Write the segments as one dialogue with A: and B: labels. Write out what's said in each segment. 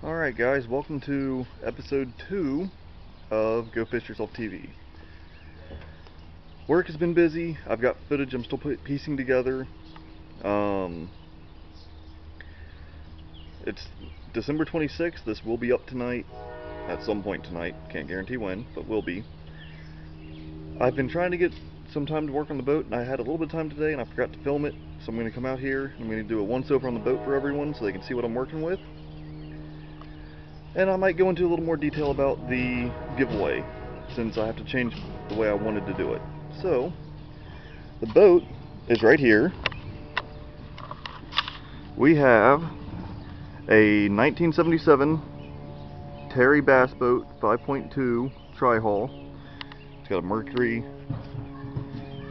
A: Alright guys, welcome to episode 2 of Go Fish Yourself TV. Work has been busy. I've got footage I'm still piecing together. It's December 26th. This will be up tonight, at some point tonight. Can't guarantee when, but will be. I've been trying to get some time to work on the boat, and I had a little bit of time today and I forgot to film it. So I'm going to come out here. I'm going to do a once-over on the boat for everyone so they can see what I'm working with. And I might go into a little more detail about the giveaway, since I have to change the way I wanted to do it. So, the boat is right here. We have a 1977 Terry Bass Boat 5.2 tri-hull. It's got a Mercury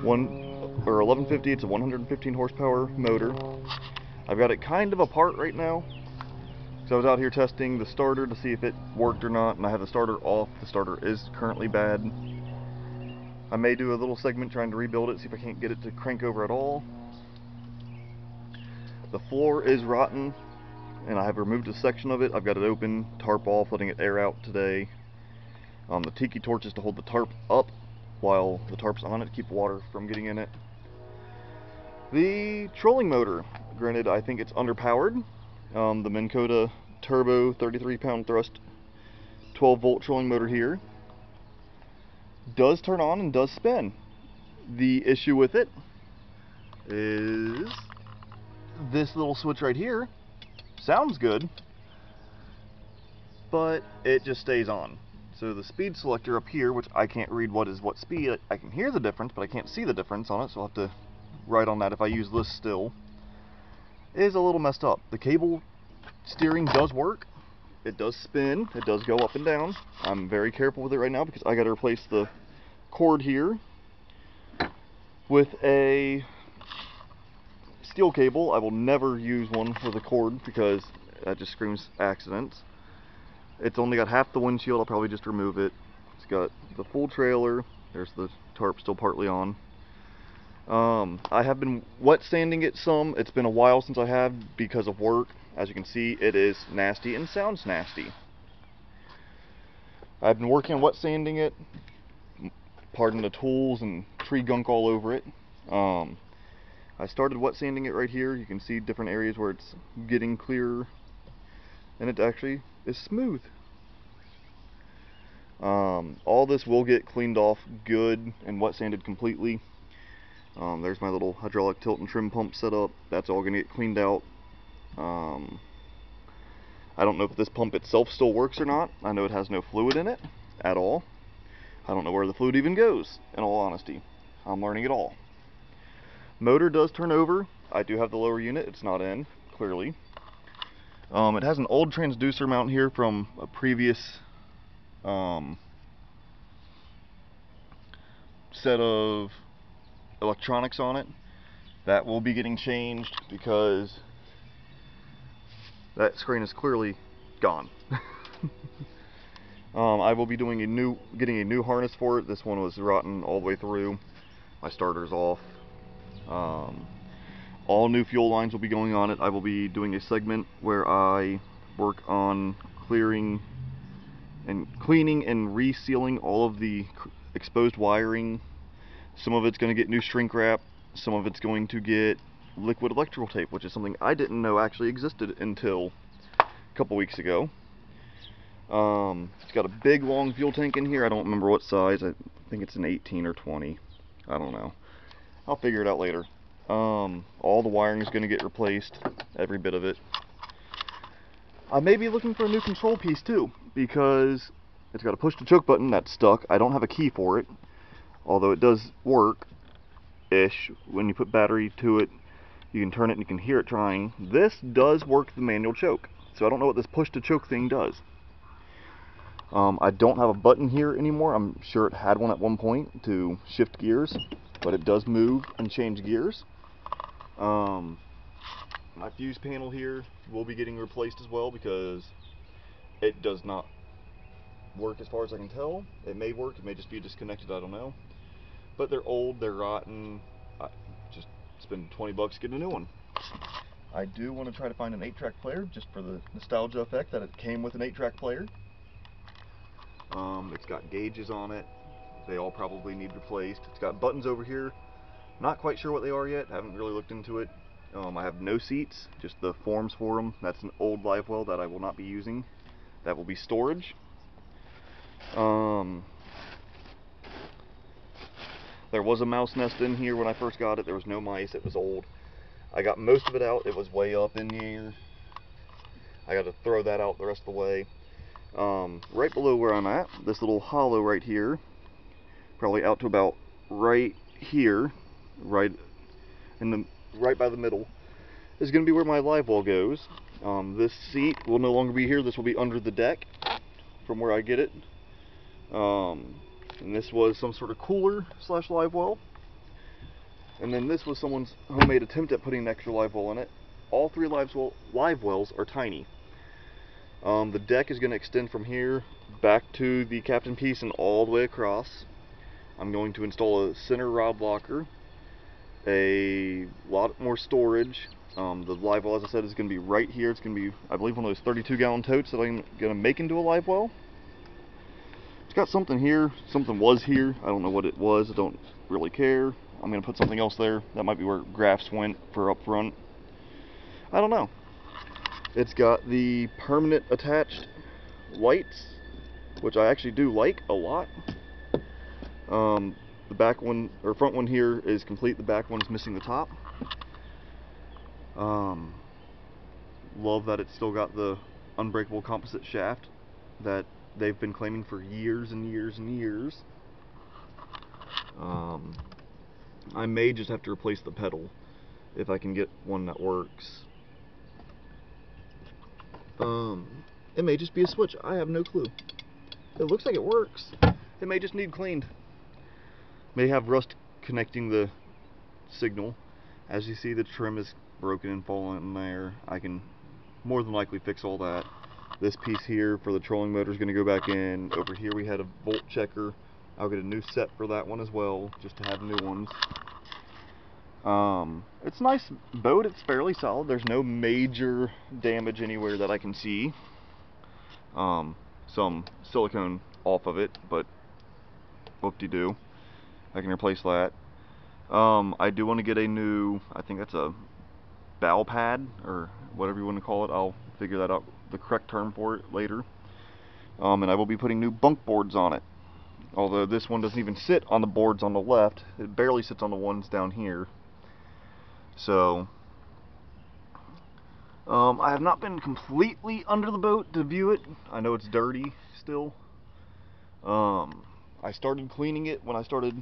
A: 1150. It's a 115 horsepower motor. I've got it kind of apart right now. So I was out here testing the starter to see if it worked or not, and I have the starter off. The starter is currently bad. I may do a little segment trying to rebuild it, see if I can't get it to crank over at all. The floor is rotten, and I have removed a section of it. I've got it open, tarp off, letting it air out today. The tiki torch is to hold the tarp up while the tarp's on it to keep water from getting in it. The trolling motor, granted I think it's underpowered. The Minn Kota turbo 33 pound thrust 12 volt trolling motor here does turn on and does spin. The issue with it is this little switch right here sounds good, but it just stays on. So the speed selector up here, which I can't read what is what speed, I can hear the difference but I can't see the difference on it, so I'll have to write on that if I use this still, is a little messed up. The cable steering does work. It does spin. It does go up and down. I'm very careful with it right now because I got to replace the cord here with a steel cable. I will never use one with a cord because that just screams accidents. It's only got half the windshield. I'll probably just remove it. It's got the full trailer. There's the tarp still partly on. I have been wet sanding it some. It's been a while since I have because of work. As you can see, it is nasty and sounds nasty. I've been working on wet sanding it. Pardon the tools and tree gunk all over it. I started wet sanding it right here. You can see different areas where it's getting clearer, and it actually is smooth. All this will get cleaned off good and wet sanded completely. There's my little hydraulic tilt and trim pump set up. That's all going to get cleaned out. I don't know if this pump itself still works or not. I know it has no fluid in it at all. I don't know where the fluid even goes, in all honesty. I'm learning it all. Motor does turn over. I do have the lower unit. It's not in, clearly. It has an old transducer mount here from a previous set of electronics on it. That will be getting changed because that screen is clearly gone. I will be doing getting a new harness for it. This one was rotten all the way through. My starter's off. All new fuel lines will be going on it. I will be doing a segment where I work on cleaning and resealing all of the exposed wiring. Some of it's going to get new shrink wrap. Some of it's going to get liquid electrical tape, which is something I didn't know actually existed until a couple weeks ago. It's got a big long fuel tank in here. I don't remember what size. I think it's an 18 or 20. I don't know. I'll figure it out later. All the wiring is going to get replaced, every bit of it. I may be looking for a new control piece too, because it's got a push to choke button that's stuck. I don't have a key for it, although it does work-ish. When you put battery to it, you can turn it and you can hear it trying. This does work the manual choke, so I don't know what this push to choke thing does. I don't have a button here anymore. I'm sure it had one at one point to shift gears, but it does move and change gears. My fuse panel here will be getting replaced as well because it does not work as far as I can tell. It may work, it may just be disconnected, I don't know. But they're old, they're rotten. I just spend 20 bucks getting a new one. I do want to try to find an 8-track player just for the nostalgia effect that it came with an 8-track player. It's got gauges on it. They all probably need replaced. It's got buttons over here. Not quite sure what they are yet. Haven't really looked into it. I have no seats, just the forms for them. That's an old live well that I will not be using. That will be storage. There was a mouse nest in here when I first got it. There was no mice. It was old. I got most of it out. It was way up in here. I got to throw that out the rest of the way. Right below where I'm at, this little hollow right here, probably out to about right here, right by the middle, is going to be where my live well goes. This seat will no longer be here. This will be under the deck from where I get it. And this was some sort of cooler slash live well. And then this was someone's homemade attempt at putting an extra live well in it. All three live wells are tiny. The deck is going to extend from here back to the captain piece and all the way across. I'm going to install a center rod locker, a lot more storage. The live well, as I said, is going to be right here. It's going to be, I believe, one of those 32-gallon totes that I'm going to make into a live well. It's got something here. Something was here. I don't know what it was. I don't really care. I'm going to put something else there. That might be where graphs went for up front. I don't know. It's got the permanent attached lights, which I actually do like a lot. The back one, or front one here is complete. The back one is missing the top. Love that it's still got the unbreakable composite shaft that they've been claiming for years and years and years. I may just have to replace the pedal if I can get one that works. It may just be a switch. I have no clue. It looks like it works. It may just need cleaned. May have rust connecting the signal. As you see, the trim is broken and fallen in there. I can more than likely fix all that. This piece here for the trolling motor is going to go back in. Over here we had a volt checker. I'll get a new set for that one as well, just to have new ones. It's a nice boat. It's fairly solid. There's no major damage anywhere that I can see. Some silicone off of it, but whoop-de-doo. I can replace that. I do want to get a new, I think that's a bow pad, or whatever you want to call it. I'll figure that out, the correct term for it, later. And I will be putting new bunk boards on it. Although this one doesn't even sit on the boards on the left. It barely sits on the ones down here. So, I have not been completely under the boat to view it. I know it's dirty still. I started cleaning it when I started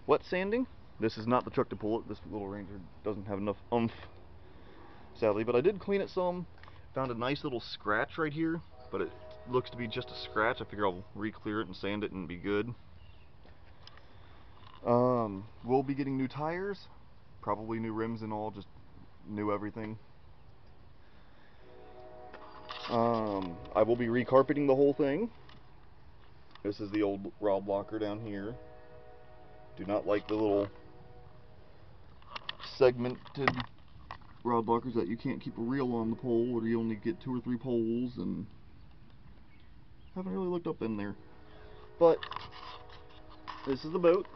A: wet sanding. This is not the truck to pull it. This little Ranger doesn't have enough oomph, sadly. But I did clean it some. Found a nice little scratch right here, but it looks to be just a scratch. I figure I'll re-clear it and sand it and be good. We'll be getting new tires. Probably new rims and all, just new everything. I will be recarpeting the whole thing. This is the old rod locker down here. Do not like the little segmented rod lockers that you can't keep a reel on the pole, or you only get 2 or 3 poles, and haven't really looked up in there. But this is the boat.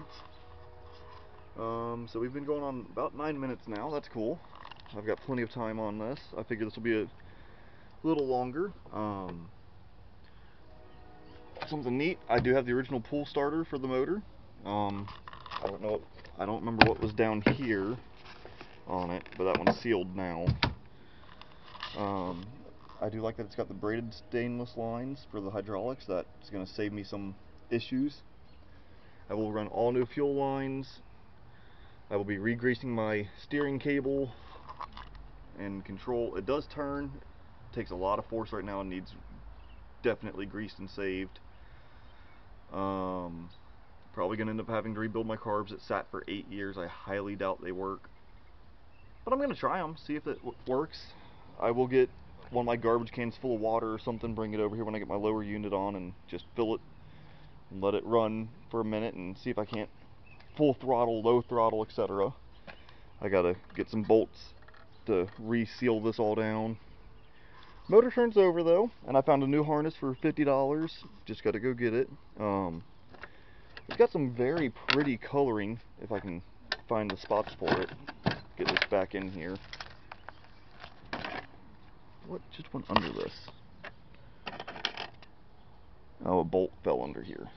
A: So we've been going on about 9 minutes now. That's cool. I've got plenty of time on this. I figure this will be a little longer. Something neat. I do have the original pull starter for the motor. I don't remember what was down here on it, but that one's sealed now. I do like that it's got the braided stainless lines for the hydraulics. That's going to save me some issues. I will run all new fuel lines. I will be re-greasing my steering cable and control. It does turn. It takes a lot of force right now and needs definitely greased and saved. Probably going to end up having to rebuild my carbs. It sat for 8 years. I highly doubt they work. But I'm going to try them, see if it works. I will get one of my garbage cans full of water or something, bring it over here when I get my lower unit on, and just fill it and let it run for a minute and see if I can't full throttle, low throttle, etc. I gotta get some bolts to reseal this all down. Motor turns over though, and I found a new harness for $50. Just gotta go get it. It's got some very pretty coloring, if I can find the spots for it. Get this back in here. What just went under this? Oh, a bolt fell under here.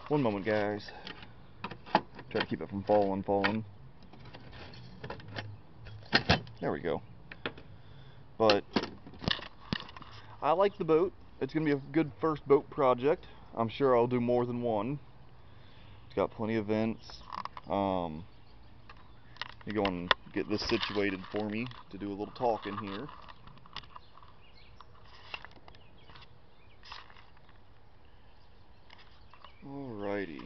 A: One moment, guys. Try to keep it from falling. There we go. But I like the boat. It's going to be a good first boat project. I'm sure I'll do more than one. It's got plenty of vents. You go and get this situated for me to do a little talking here. Alrighty.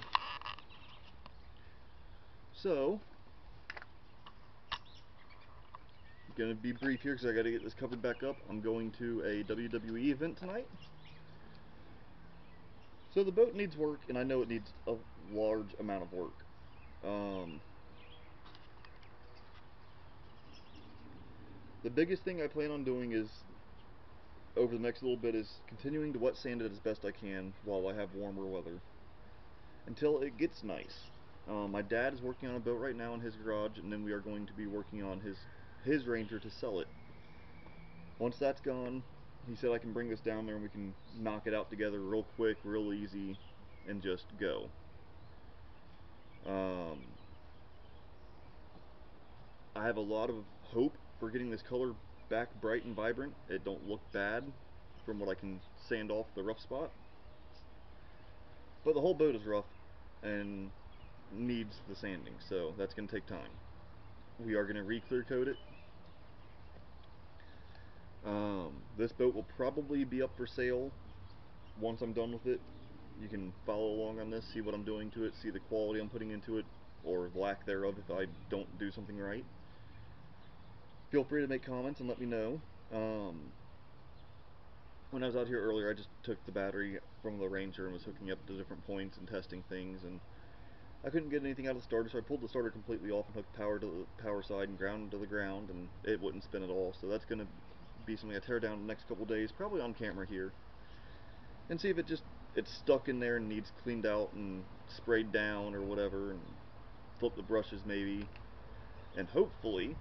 A: So, I'm going to be brief here because I got to get this covered back up. I'm going to a WWE event tonight. So the boat needs work, and I know it needs a large amount of work. The biggest thing I plan on doing is, over the next little bit, is continuing to wet sand it as best I can while I have warmer weather, until it gets nice. My dad is working on a boat right now in his garage, and then we are going to be working on his Ranger to sell it. Once that's gone, he said I can bring this down there and we can knock it out together real quick, real easy, and just go. I have a lot of hope for getting this color back bright and vibrant. It don't look bad from what I can sand off the rough spot. But the whole boat is rough and needs the sanding, so that's going to take time. We are going to re-clear coat it. This boat will probably be up for sale once I'm done with it. You can follow along on this, see what I'm doing to it, see the quality I'm putting into it, or lack thereof if I don't do something right. Feel free to make comments and let me know. When I was out here earlier, I just took the battery from the Ranger and was hooking up to different points and testing things, and I couldn't get anything out of the starter, so I pulled the starter completely off and hooked power to the power side and ground to the ground, and it wouldn't spin at all. So that's going to be something I tear down the next couple days, probably on camera here, and see if it's stuck in there and needs cleaned out and sprayed down or whatever, and flip the brushes maybe, and hopefully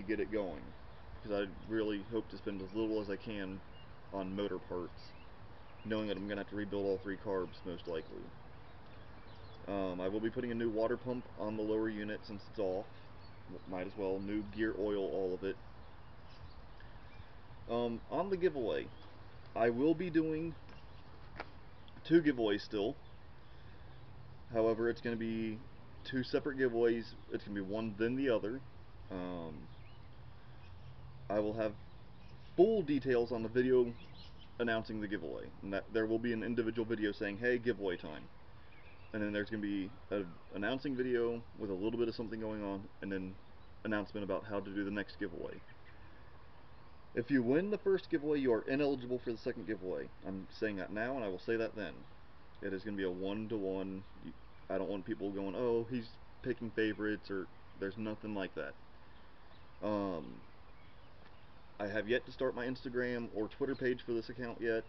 A: get it going, because I really hope to spend as little as I can on motor parts, knowing that I'm going to have to rebuild all 3 carbs most likely. I will be putting a new water pump on the lower unit since it's off. Might as well. New gear oil, all of it. On the giveaway, I will be doing 2 giveaways still. However, it's going to be 2 separate giveaways. It's going to be one then the other. I will have full details on the video announcing the giveaway, and that there will be an individual video saying, hey, giveaway time. And then there's going to be an announcing video with a little bit of something going on, and then announcement about how to do the next giveaway. If you win the first giveaway, you are ineligible for the second giveaway. I'm saying that now, and I will say that then. It is going to be a 1-to-1. I don't want people going, oh, he's picking favorites, or there's nothing like that. I have yet to start my Instagram or Twitter page for this account yet.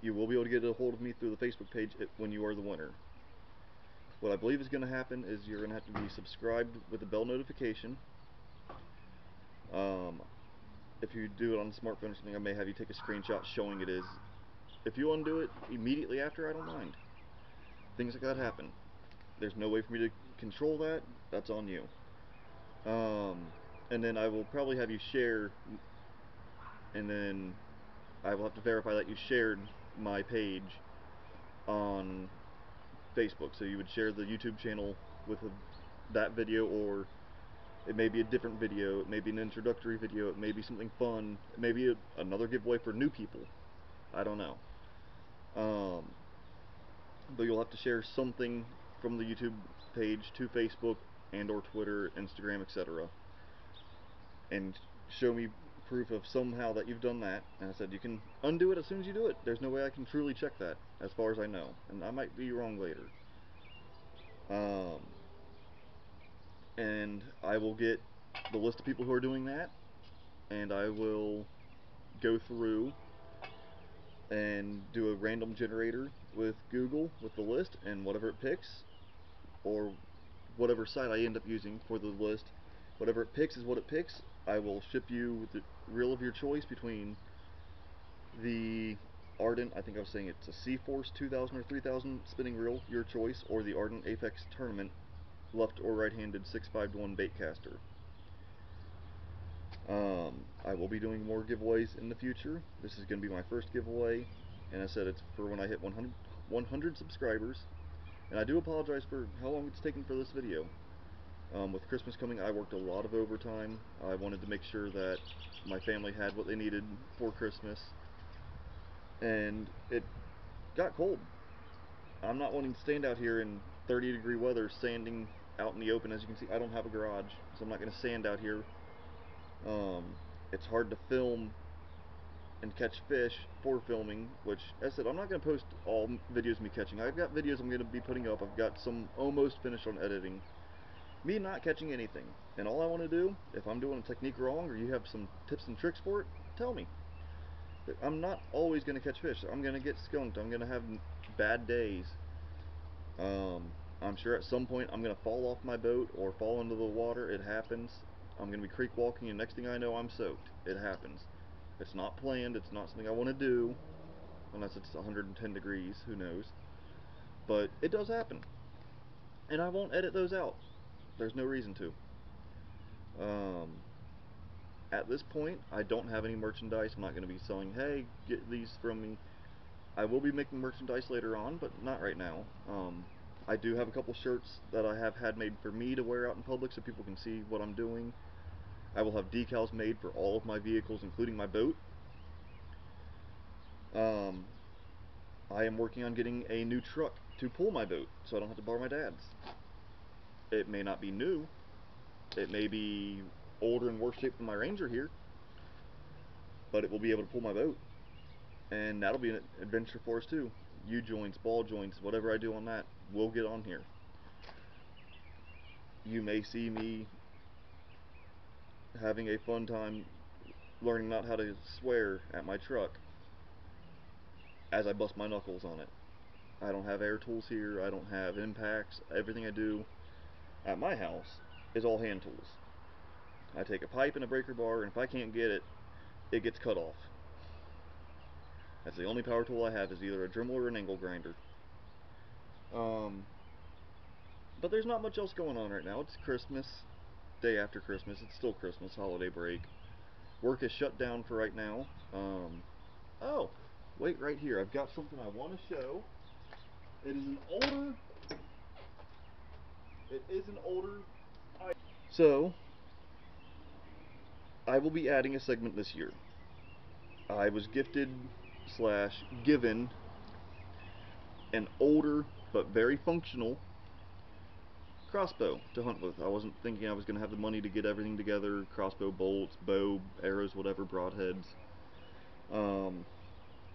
A: You will be able to get a hold of me through the Facebook page when you are the winner. What I believe is going to happen is you're going to have to be subscribed with a bell notification. If you do it on a smartphone or something, I may have you take a screenshot showing it is. If you undo it immediately after, I don't mind. Things like that happen. There's no way for me to control that. That's on you. And then I will probably have you share, and then I will have to verify that you shared my page on Facebook. So you would share the YouTube channel with that video, or it may be a different video, it may be an introductory video, it may be something fun, it may be another giveaway for new people. I don't know. But you'll have to share something from the YouTube page to Facebook and or Twitter, Instagram, etc. and show me proof of somehow that you've done that. And I said you can undo it as soon as you do it. There's no way I can truly check that, as far as I know, and I might be wrong later. And I will get the list of people who are doing that, and I will go through and do a random generator with Google with the list, and whatever it picks, or whatever site I end up using for the list, whatever it picks is what it picks. I will ship you with the reel of your choice between the Ardent, I think I was saying it's a C-Force 2000 or 3000 spinning reel, your choice, or the Ardent Apex Tournament left or right-handed 6.5-to-1 bait caster. I will be doing more giveaways in the future. This is going to be my first giveaway, and I said it's for when I hit 100 subscribers. And I do apologize for how long it's taken for this video. With Christmas coming, I worked a lot of overtime. I wanted to make sure that my family had what they needed for Christmas, and it got cold. I'm not wanting to stand out here in 30-degree weather sanding out in the open. As you can see, I don't have a garage, so I'm not going to sand out here. It's hard to film and catch fish for filming, which, as I said, I'm not going to post all videos of me catching. I've got videos I'm going to be putting up. I've got some almost finished on editing. Me not catching anything. And all I want to do, if I'm doing a technique wrong or you have some tips and tricks for it, tell me. I'm not always going to catch fish. I'm going to get skunked. I'm going to have bad days. I'm sure at some point I'm going to fall off my boat or fall into the water. It happens. I'm going to be creek walking, and next thing I know, I'm soaked. It happens. It's not planned. It's not something I want to do, unless it's 110 degrees. Who knows? But it does happen, and I won't edit those out. There's no reason to. At this point, I don't have any merchandise. I'm not going to be selling, hey, get these from me. I will be making merchandise later on, but not right now. I do have a couple shirts that I have had made for me to wear out in public so people can see what I'm doing. I will have decals made for all of my vehicles, including my boat. I am working on getting a new truck to pull my boat, so I don't have to borrow my dad's. It may not be new. It may be older and worse shape than my Ranger here, but it will be able to pull my boat. And that'll be an adventure for us too. U-joints, ball joints, whatever I do on that, will get on here. You may see me having a fun time learning not how to swear at my truck as I bust my knuckles on it. I don't have air tools here, I don't have impacts. Everything I do at my house is all hand tools. I take a pipe and a breaker bar, and if I can't get it, it gets cut off. That's the only power tool I have, is either a Dremel or an angle grinder. But there's not much else going on right now. It's Christmas, day after Christmas. It's still Christmas, holiday break. Work is shut down for right now. Oh, wait, right here. I've got something I want to show. It is an older. So, I will be adding a segment this year. I was gifted / given an older but very functional crossbow to hunt with. I wasn't thinking I was going to have the money to get everything together, crossbow bolts, bow, arrows, whatever, broadheads.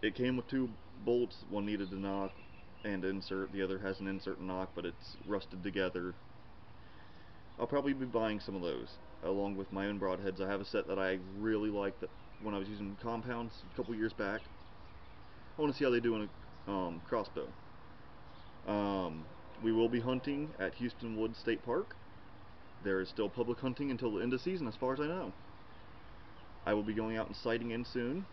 A: It came with 2 bolts. One needed a knock and insert, the other has an insert and knock, but it's rusted together. I'll probably be buying some of those along with my own broadheads. I have a set that I really liked that when I was using compounds a couple years back. I want to see how they do in a crossbow. We will be hunting at Houston Woods State Park. There is still public hunting until the end of season, as far as I know. I will be going out and sighting in soon.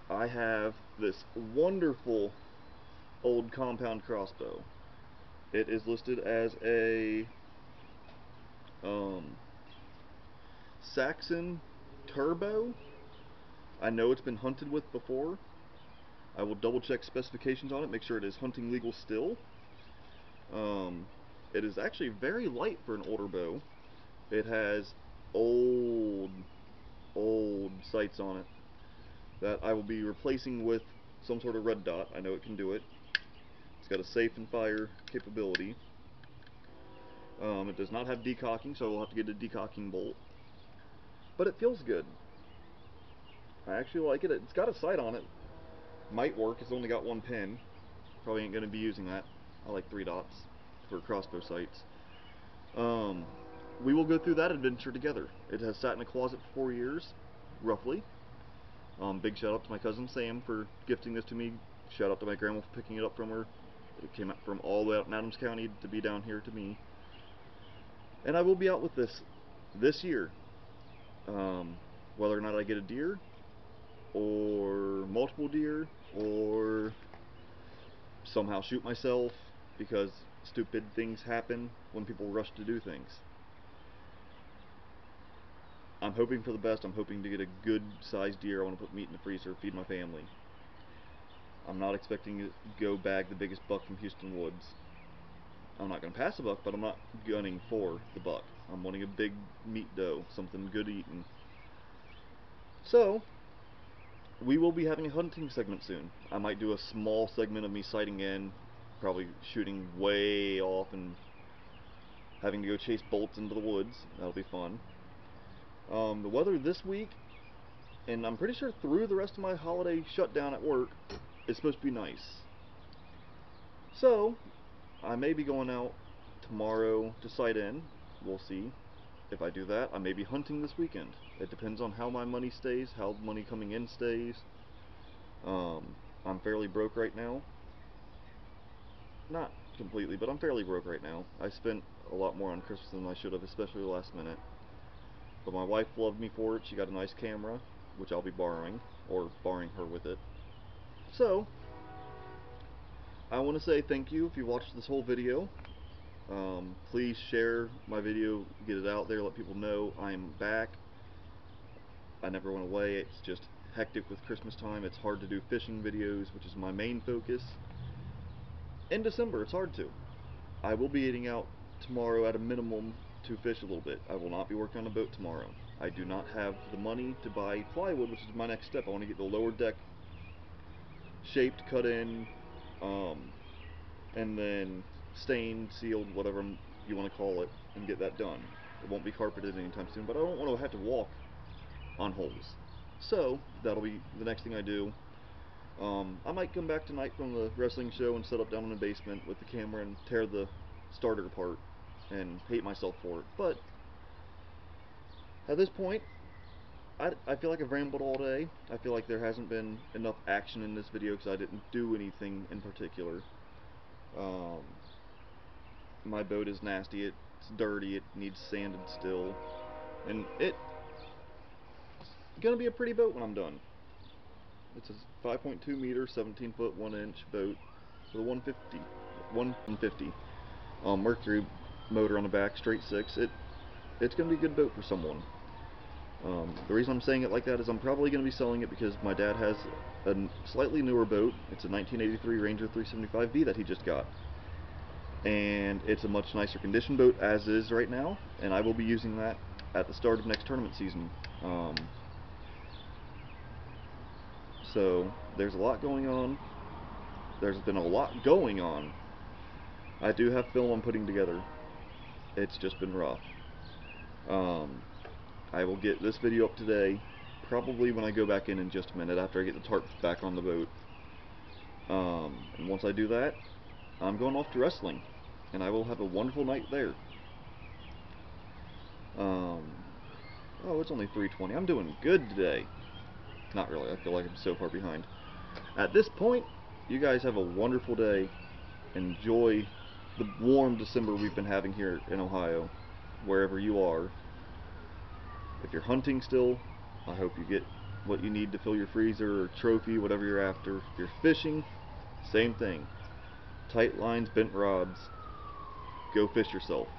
A: I have this wonderful old compound crossbow. It is listed as a Saxon Turbo. I know it's been hunted with before. I will double check specifications on it, make sure it is hunting legal still. It is actually very light for an older bow. It has old sights on it that I will be replacing with some sort of red dot. I know it can do it. It's got a safe and fire capability. It does not have decocking, so I will have to get a decocking bolt. But it feels good. I actually like it. It's got a sight on it. Might work. It's only got 1 pin. Probably ain't going to be using that. I like 3 dots for crossbow sights. we will go through that adventure together. It has sat in a closet for 4 years, roughly. Big shout out to my cousin Sam for gifting this to me. Shout out to my grandma for picking it up from her. It came out from all the way out in Adams County to be down here to me. And I will be out with this year. Whether or not I get a deer, or multiple deer, or somehow shoot myself, because stupid things happen when people rush to do things. I'm hoping for the best. I'm hoping to get a good sized deer. I want to put meat in the freezer, feed my family. I'm not expecting to go bag the biggest buck from Houston Woods. I'm not going to pass a buck, but I'm not gunning for the buck. I'm wanting a big meat doe, something good eating. So, we will be having a hunting segment soon. I might do a small segment of me sighting in, probably shooting way off and having to go chase bolts into the woods. That'll be fun. The weather this week, and I'm pretty sure through the rest of my holiday shutdown at work, is supposed to be nice. So, I may be going out tomorrow to sight in. We'll see. If I do that, I may be hunting this weekend. It depends on how my money stays, how money coming in stays. I'm fairly broke right now. Not completely, but I'm fairly broke right now. I spent a lot more on Christmas than I should have, especially last minute. But my wife loved me for it. She got a nice camera, which I'll be borrowing, or borrowing her with it. So, I want to say thank you if you watched this whole video. Please share my video, get it out there, let people know I'm back. I never went away. It's just hectic with Christmas time. It's hard to do fishing videos, which is my main focus. In December, it's hard to. I will be eating out tomorrow at a minimum to fish a little bit. I will not be working on a boat tomorrow. I do not have the money to buy plywood, which is my next step. I want to get the lower deck shaped, cut in, and then stained, sealed, whatever you want to call it, and get that done. It won't be carpeted anytime soon, but I don't want to have to walk on holes. So, that'll be the next thing I do. I might come back tonight from the wrestling show and set up down in the basement with the camera and tear the starter apart and hate myself for it. But, at this point, I feel like I've rambled all day. I feel like there hasn't been enough action in this video because I didn't do anything in particular. My boat is nasty, it's dirty, it needs sanded still, and it's gonna be a pretty boat when I'm done. It's a 5.2 meter, 17 foot 1 inch boat with a 150 Mercury motor on the back, straight 6. It's gonna be a good boat for someone. The reason I'm saying it like that is I'm probably going to be selling it because my dad has a slightly newer boat. It's a 1983 Ranger 375B that he just got. And it's a much nicer condition boat as is right now, and I will be using that at the start of next tournament season. So there's a lot going on. There's been a lot going on. I do have film I'm putting together. It's just been rough. I will get this video up today, probably when I go back in just a minute after I get the tarps back on the boat. And once I do that, I'm going off to wrestling, and I will have a wonderful night there. Oh, it's only 3:20. I'm doing good today. Not really. I feel like I'm so far behind. At this point, you guys have a wonderful day. Enjoy the warm December we've been having here in Ohio, wherever you are. If you're hunting still, I hope you get what you need to fill your freezer or trophy, whatever you're after. If you're fishing, same thing. Tight lines, bent rods. Go fish yourself.